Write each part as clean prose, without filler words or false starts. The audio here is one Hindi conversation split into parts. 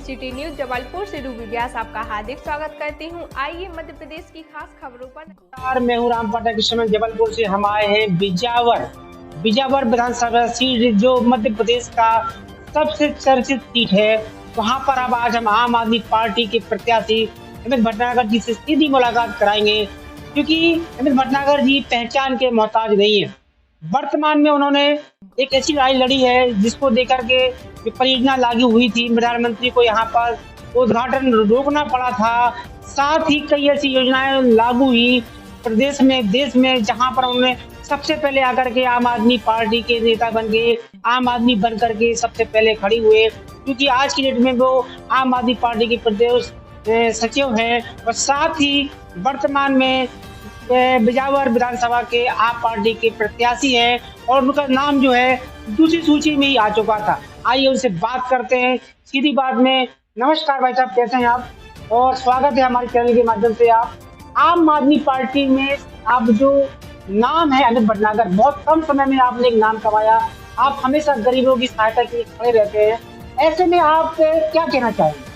सिटी न्यूज जबलपुर से रूबी व्यास आपका हार्दिक स्वागत करती हूं। आइए मध्य प्रदेश की खास खबरों पर। मैं हूं राम पाठक। इस समय जबलपुर से हम आए हैं बिजावर विधानसभा सीट, जो मध्य प्रदेश का सबसे चर्चित सीट है। वहां पर अब आज हम आम आदमी पार्टी के प्रत्याशी अमित भटनागर जी से सीधी मुलाकात कराएंगे, क्योंकि अमित भटनागर जी पहचान के मोहताज नहीं है। वर्तमान में उन्होंने एक ऐसी लड़ाई लड़ी है जिसको देकर के जो परियोजना लागू हुई थी, प्रधानमंत्री को यहाँ पर उद्घाटन रोकना पड़ा था। साथ ही कई ऐसी योजनाएं लागू हुई प्रदेश में, देश में, जहां पर उन्होंने सबसे पहले आकर के आम आदमी पार्टी के नेता बन गए, आम आदमी बन करके सबसे पहले खड़ी हुए, क्योंकि आज की डेट में वो आम आदमी पार्टी के प्रदेश सचिव हैं और साथ ही वर्तमान में बिजावर विधानसभा के आप पार्टी के प्रत्याशी हैं और उनका नाम जो है दूसरी सूची में ही आ चुका था। आइए उनसे बात करते हैं सीधी बात में। नमस्कार भाई साहब, कैसे हैं आप? और स्वागत है हमारे चैनल के माध्यम से। आप आम आदमी पार्टी में आप जो नाम है अमित भटनागर, बहुत कम समय में आपने एक नाम कमाया। आप हमेशा गरीबों की सहायता के लिए खड़े रहते हैं, ऐसे में आप क्या कहना चाहेंगे?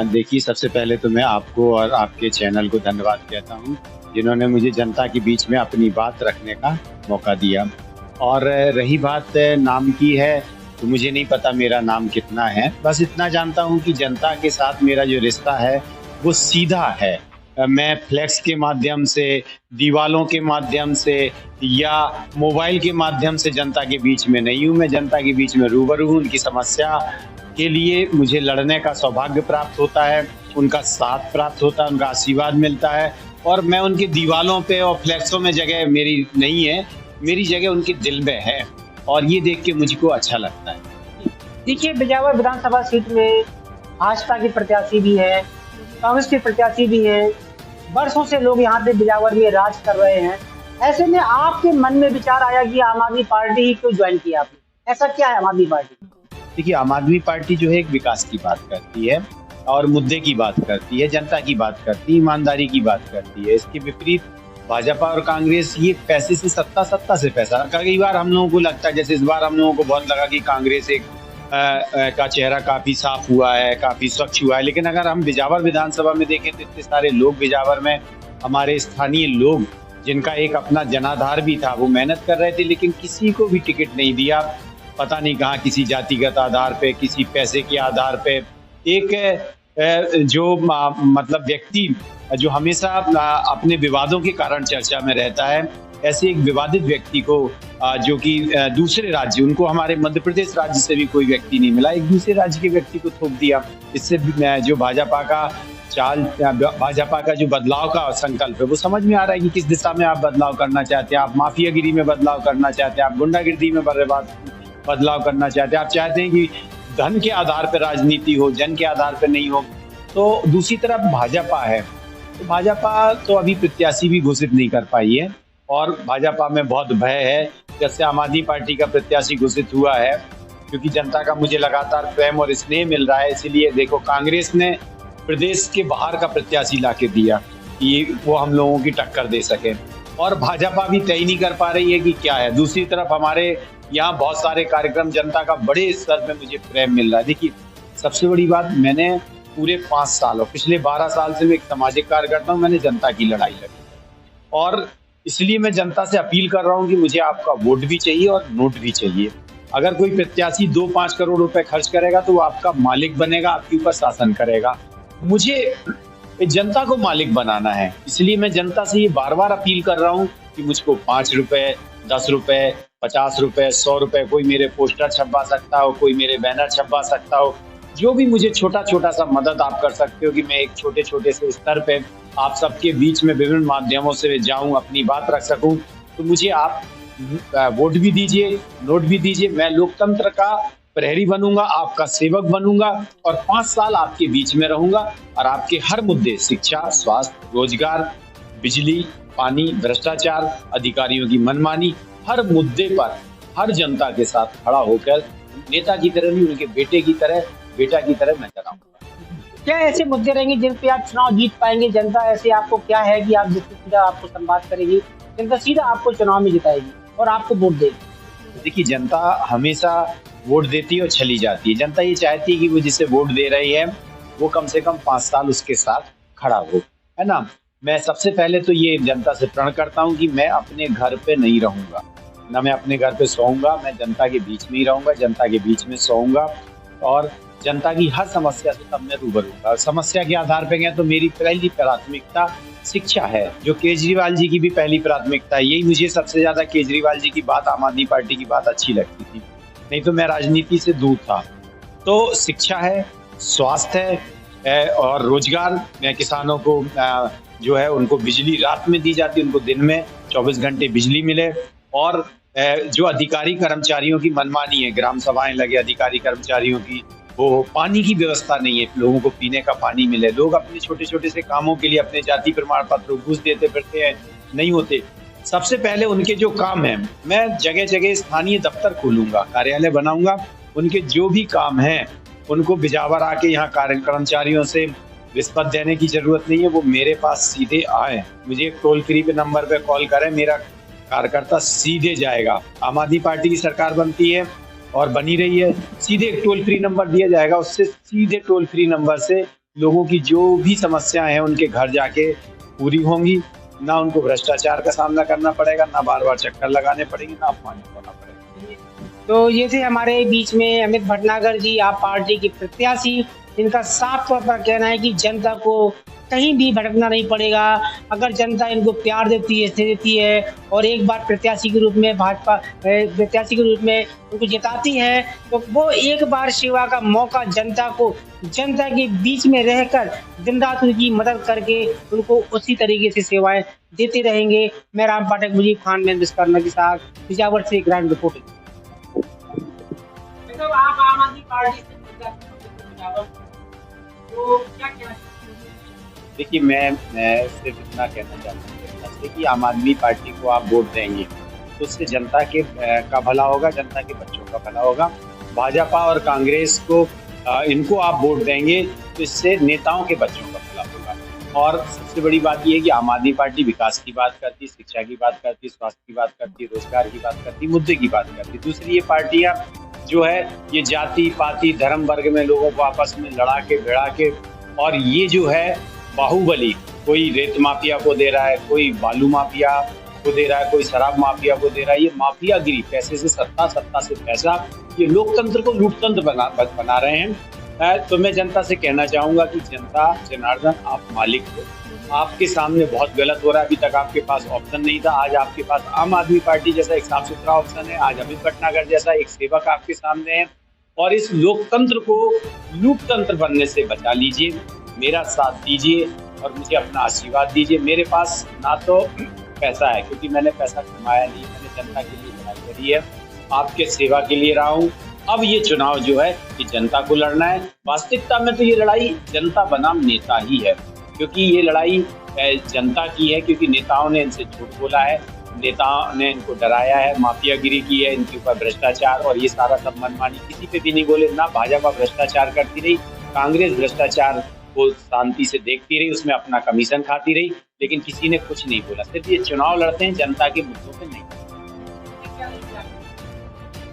देखिए, सबसे पहले तो मैं आपको और आपके चैनल को धन्यवाद कहता हूं, जिन्होंने मुझे जनता के बीच में अपनी बात रखने का मौका दिया। और रही बात नाम की है, तो मुझे नहीं पता मेरा नाम कितना है। बस इतना जानता हूं कि जनता के साथ मेरा जो रिश्ता है वो सीधा है। मैं फ्लैक्स के माध्यम से, दीवालों के माध्यम से या मोबाइल के माध्यम से जनता के बीच में नहीं हूँ। मैं जनता के बीच में रूबरू हूँ। उनकी समस्या के लिए मुझे लड़ने का सौभाग्य प्राप्त होता है, उनका साथ प्राप्त होता है, उनका आशीर्वाद मिलता है। और मैं उनकी दीवालों पे और फ्लैक्सों में जगह मेरी नहीं है, मेरी जगह उनके दिल में है, और ये देख के मुझको अच्छा लगता है। देखिए, बिजावर विधानसभा सीट में भाजपा के प्रत्याशी भी है, कांग्रेस के प्रत्याशी भी है। वर्षों से लोग यहाँ पे बिजावर में राज कर रहे हैं। ऐसे में आपके मन में विचार आया कि आम आदमी पार्टी ही क्यों ज्वाइन किया आपने? ऐसा क्या है आम आदमी पार्टी? देखिए, आम आदमी पार्टी जो है एक विकास की बात करती है और मुद्दे की बात करती है, जनता की बात करती है, ईमानदारी की बात करती है। इसके विपरीत भाजपा और कांग्रेस ये पैसे से सत्ता, सत्ता से पैसा। कई बार हम लोगों को लगता है, जैसे इस बार हम लोगों को बहुत लगा कि कांग्रेस का चेहरा काफी साफ हुआ है, काफी स्वच्छ हुआ है। लेकिन अगर हम बिजावर विधानसभा में देखें तो इतने सारे लोग बिजावर में, हमारे स्थानीय लोग जिनका एक अपना जनाधार भी था, वो मेहनत कर रहे थे, लेकिन किसी को भी टिकट नहीं दिया। पता नहीं कहाँ, किसी जातिगत आधार पे, किसी पैसे के आधार पे। एक जो मतलब व्यक्ति जो हमेशा अपने विवादों के कारण चर्चा में रहता है, ऐसे एक विवादित व्यक्ति को जो कि दूसरे राज्य, उनको हमारे मध्य प्रदेश राज्य से भी कोई व्यक्ति नहीं मिला, एक दूसरे राज्य के व्यक्ति को थोप दिया। इससे जो भाजपा का जो बदलाव का संकल्प है, वो समझ में आ रहा है कि किस दिशा में आप बदलाव करना चाहते हैं। आप माफियागिरी में बदलाव करना चाहते हैं, आप गुंडागिर्दी में बदलाव करना चाहते हैं, आप चाहते हैं कि धन के आधार पर राजनीति हो, जन के आधार पर नहीं हो। तो दूसरी तरफ भाजपा है, तो भाजपा तो अभी प्रत्याशी भी घोषित नहीं कर पाई है और भाजपा में बहुत भय है। जैसे आम आदमी पार्टी का प्रत्याशी घोषित हुआ है, क्योंकि जनता का मुझे लगातार प्रेम और स्नेह मिल रहा है। इसीलिए देखो, कांग्रेस ने प्रदेश के बाहर का प्रत्याशी ला के दिया कि वो हम लोगों की टक्कर दे सके, और भाजपा भी तय नहीं कर पा रही है कि क्या है। दूसरी तरफ हमारे यहाँ बहुत सारे कार्यक्रम, जनता का बड़े स्तर पे मुझे प्रेम मिल रहा है। देखिए, सबसे बड़ी बात, मैंने पूरे 5 साल और पिछले 12 साल से मैं एक सामाजिक कार्यकर्ता हूँ। मैंने जनता की लड़ाई लड़ी और इसलिए मैं जनता से अपील कर रहा हूँ कि मुझे आपका वोट भी चाहिए और नोट भी चाहिए। अगर कोई प्रत्याशी 2-5 करोड़ रुपए खर्च करेगा तो वो आपका मालिक बनेगा, आपके ऊपर शासन करेगा। मुझे जनता को मालिक बनाना है, इसलिए मैं जनता से ये बार-बार अपील कर रहा हूँ कि मुझको 5 रुपए, 10 रुपए, 50 रुपए, 100 रुपए, कोई मेरे पोस्टर छपवा सकता हो, कोई मेरे बैनर छपवा सकता हो। जो भी मुझे छोटा छोटा सा मदद आप कर सकते हो कि मैं एक छोटे छोटे से स्तर पे आप सबके बीच में विभिन्न माध्यमों से जाऊं, अपनी बात रख सकूं, तो मुझे आप वोट भी दीजिए, नोट भी दीजिए। मैं लोकतंत्र का प्रहरी बनूंगा, आपका सेवक बनूंगा और 5 साल आपके बीच में रहूंगा और आपके हर मुद्दे, शिक्षा, स्वास्थ्य, रोजगार, बिजली, पानी, भ्रष्टाचार, अधिकारियों की मनमानी, हर मुद्दे पर हर जनता के साथ खड़ा होकर नेता की तरह नहीं, उनके बेटा की तरह मैं चलाऊंगा। क्या ऐसे मुद्दे रहेंगे जिन पे आप चुनाव जीत पाएंगे? जनता ऐसे आपको क्या है कि आप जिससे सीधा आपको संवाद करेगी, जनता सीधा आपको चुनाव में जिताएगी और आपको वोट देगी? देखिए, जनता हमेशा वोट देती है और चली जाती है। जनता ये चाहती है कि वो जिसे वोट दे रही है वो कम से कम 5 साल उसके साथ खड़ा हो, है ना। मैं सबसे पहले तो ये जनता से प्रण करता हूँ कि मैं अपने घर पे नहीं रहूंगा, ना मैं अपने घर पे सोऊंगा, मैं जनता के बीच में ही रहूंगा, जनता के बीच में सोऊंगा और जनता की हर समस्या से तब मैं रूबरूंगा। समस्या के आधार पे गए तो मेरी पहली प्राथमिकता शिक्षा है, जो केजरीवाल जी की भी पहली प्राथमिकता है। यही मुझे सबसे ज्यादा केजरीवाल जी की बात, आम आदमी पार्टी की बात अच्छी लगती थी, नहीं तो मैं राजनीति से दूर था। तो शिक्षा है, स्वास्थ्य है और रोजगार। मैं किसानों को जो है उनको बिजली रात में दी जाती है, उनको दिन में 24 घंटे बिजली मिले। और जो अधिकारी कर्मचारियों की मनमानी है, ग्राम सभाएं लगे अधिकारी कर्मचारियों की, वो पानी की व्यवस्था नहीं है, लोगों को पीने का पानी मिले। लोग अपने छोटे छोटे से कामों के लिए अपने जाति प्रमाण पत्र घूस देते फिरते हैं, नहीं होते। सबसे पहले उनके जो काम है, मैं जगह जगह स्थानीय दफ्तर खोलूंगा, कार्यालय बनाऊंगा, उनके जो भी काम हैं उनको बिजावर आके यहाँ कर्मचारियों से रिश्वत देने की जरूरत नहीं है, वो मेरे पास सीधे आए, मुझे एक टोल फ्री पे नंबर पे कॉल करें, मेरा कार्यकर्ता सीधे जाएगा। आम आदमी पार्टी की सरकार बनती है और बनी रही है, सीधे एक टोल फ्री नंबर दिया जाएगा, उससे सीधे टोल फ्री नंबर से लोगों की जो भी समस्याएं हैं उनके घर जाके पूरी होंगी। ना उनको भ्रष्टाचार का सामना करना पड़ेगा, ना बार बार चक्कर लगाने पड़ेंगे, ना अपमान करना पड़ेगा। तो ये थे हमारे बीच में अमित भटनागर जी, आप पार्टी के प्रत्याशी, इनका साफ तौर पर कहना है कि जनता को कहीं भी भटकना नहीं पड़ेगा। अगर जनता इनको प्यार देती है और एक बार प्रत्याशी के रूप में भाजपा प्रत्याशी के रूप में उनको जिताती है, तो वो एक बार सेवा का मौका जनता को, जनता के बीच में रहकर दिन रात उनकी मदद करके उनको उसी तरीके से सेवाएं देते रहेंगे। मैं राम पाठक मुजीब खान में विश्वकर्मा के साथ बिजावर से ग्राउंड रिपोर्टिंग। आप आम आदमी पार्टी से तो क्या कहना? देखिए, मैं सिर्फ इतना कहना चाहता हूँ कि आम आदमी पार्टी को आप वोट देंगे तो उससे जनता के का भला होगा, जनता के बच्चों का भला होगा। भाजपा और कांग्रेस को इनको आप वोट देंगे तो इससे नेताओं के बच्चों का भला होगा। और सबसे बड़ी बात यह है कि आम आदमी पार्टी विकास की बात करती है, शिक्षा की बात करती है, स्वास्थ्य की बात करती है, रोजगार की बात करती है, मुद्दे की बात करती है। दूसरी ये पार्टियां जो है ये जाति पाति धर्म वर्ग में लोगों को आपस में लड़ा के भिड़ा के, और ये जो है बाहुबली, कोई रेत माफिया को दे रहा है, कोई बालू माफिया को दे रहा है, कोई शराब माफिया को दे रहा है, ये माफियागिरी, पैसे से सत्ता, सत्ता से पैसा, ये लोकतंत्र को लूटतंत्र बना रहे हैं। तो मैं जनता से कहना चाहूंगा कि जनता जनार्दन आप मालिक हो, आपके सामने बहुत गलत हो रहा है। अभी तक आपके पास ऑप्शन नहीं था, आज आपके पास आम आदमी पार्टी जैसा एक साफ सुथरा ऑप्शन है, आज अमित भटनागर जैसा एक सेवक आपके सामने है। और इस लोकतंत्र को लूटतंत्र बनने से बचा लीजिए, मेरा साथ दीजिए और मुझे अपना आशीर्वाद दीजिए। मेरे पास ना तो पैसा है, क्योंकि मैंने पैसा कमाया नहीं, मैंने जनता के लिए लड़ाई करी है, आपके सेवा के लिए रहा हूँ। अब ये चुनाव जो है कि जनता को लड़ना है। वास्तविकता में तो ये लड़ाई जनता बनाम नेता ही है, क्योंकि ये लड़ाई जनता की है, क्योंकि नेताओं ने इनसे झूठ बोला है, नेताओं ने इनको डराया है, माफियागिरी की है, इनके ऊपर भ्रष्टाचार और ये सारा सब मनमानी, किसी पे भी नहीं बोले। ना भाजपा भ्रष्टाचार करती रही, कांग्रेस भ्रष्टाचार को शांति से देखती रही, उसमें अपना कमीशन खाती रही, लेकिन किसी ने कुछ नहीं बोला। सिर्फ ये चुनाव लड़ते हैं, जनता के मुद्दों पे नहीं।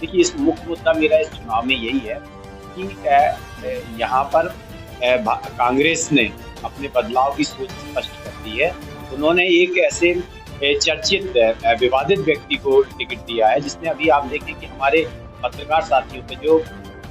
देखिए, इस मुख्य मुद्दा मेरा इस चुनाव में यही है कि यहाँ पर कांग्रेस ने अपने बदलाव की सोच स्पष्ट कर दी है। उन्होंने एक ऐसे चर्चित विवादित व्यक्ति को टिकट दिया है, जिसने अभी आप देखें कि हमारे पत्रकार साथियों पे जो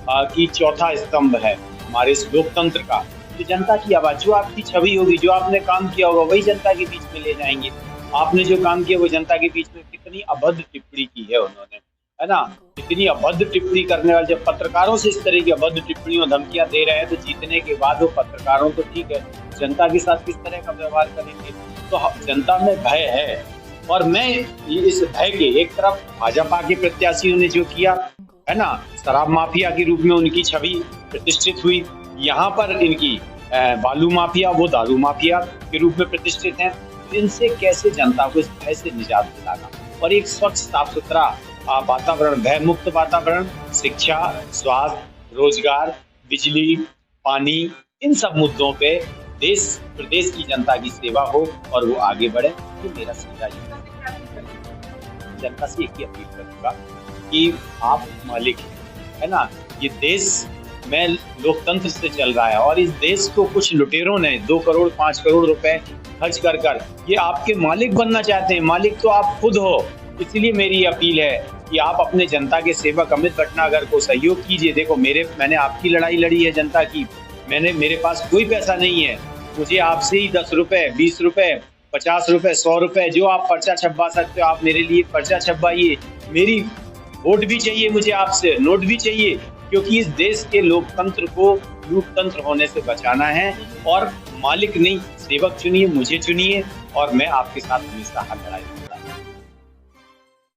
की चौथा स्तंभ है हमारे इस लोकतंत्र का, तो जनता की आवाज, जो आपकी छवि होगी, जो आपने काम किया होगा, वही जनता के बीच में ले जाएंगे। आपने जो काम किया वो जनता के बीच में, कितनी अभद्र टिप्पणी की है उन्होंने, है ना, इतनी अभद्र टिप्पणी करने वाले, जब पत्रकारों से इस तरह की अभद्र टिप्पणियों धमकियां दे रहे हैं, तो जीतने के बाद वो पत्रकारों तो ठीक है, जनता के साथ किस तरह का व्यवहार करेंगे। तो जनता में भय है, और मैं इस भय के, एक तरफ भाजपा के प्रत्याशियों ने जो किया है ना, शराब माफिया के रूप में उनकी छवि प्रतिष्ठित हुई, यहाँ पर इनकी बालू माफिया, वो दारू माफिया के रूप में प्रतिष्ठित हैं। इनसे कैसे जनता को इस भय से निजात दिलाना, और एक स्वच्छ साफ सुथरा वातावरण, भय मुक्त वातावरण, शिक्षा, स्वास्थ्य, रोजगार, बिजली, पानी, इन सब मुद्दों पे देश प्रदेश की जनता की सेवा हो और वो आगे बढ़े। तो मेरा सीधा जनता से एक ही अपील करूंगा कि आप मालिक हैं, है ना। ये देश में लोकतंत्र से चल रहा है और इस देश को कुछ लुटेरों ने 2 करोड़ 5 करोड़ रुपए खर्च कर ये आपके मालिक बनना चाहते हैं। मालिक तो आप खुद हो। इसलिए मेरी अपील है कि आप अपने जनता के सेवक अमित भटनागर को सहयोग कीजिए। देखो मैंने आपकी लड़ाई लड़ी है जनता की। मेरे पास कोई पैसा नहीं है। मुझे आपसे ही 10 रुपए 20 रुपए 50 रुपए 100 रुपए जो आप पर्चा छपवा सकते हो आप मेरे लिए पर्चा छपवाइए। मेरी वोट भी चाहिए, मुझे आपसे नोट भी चाहिए, क्योंकि इस देश के लोकतंत्र को लूटतंत्र होने से बचाना है। और मालिक नहीं सेवक चुनिए, मुझे चुनिए और मैं आपके साथ हमेशा लड़ाई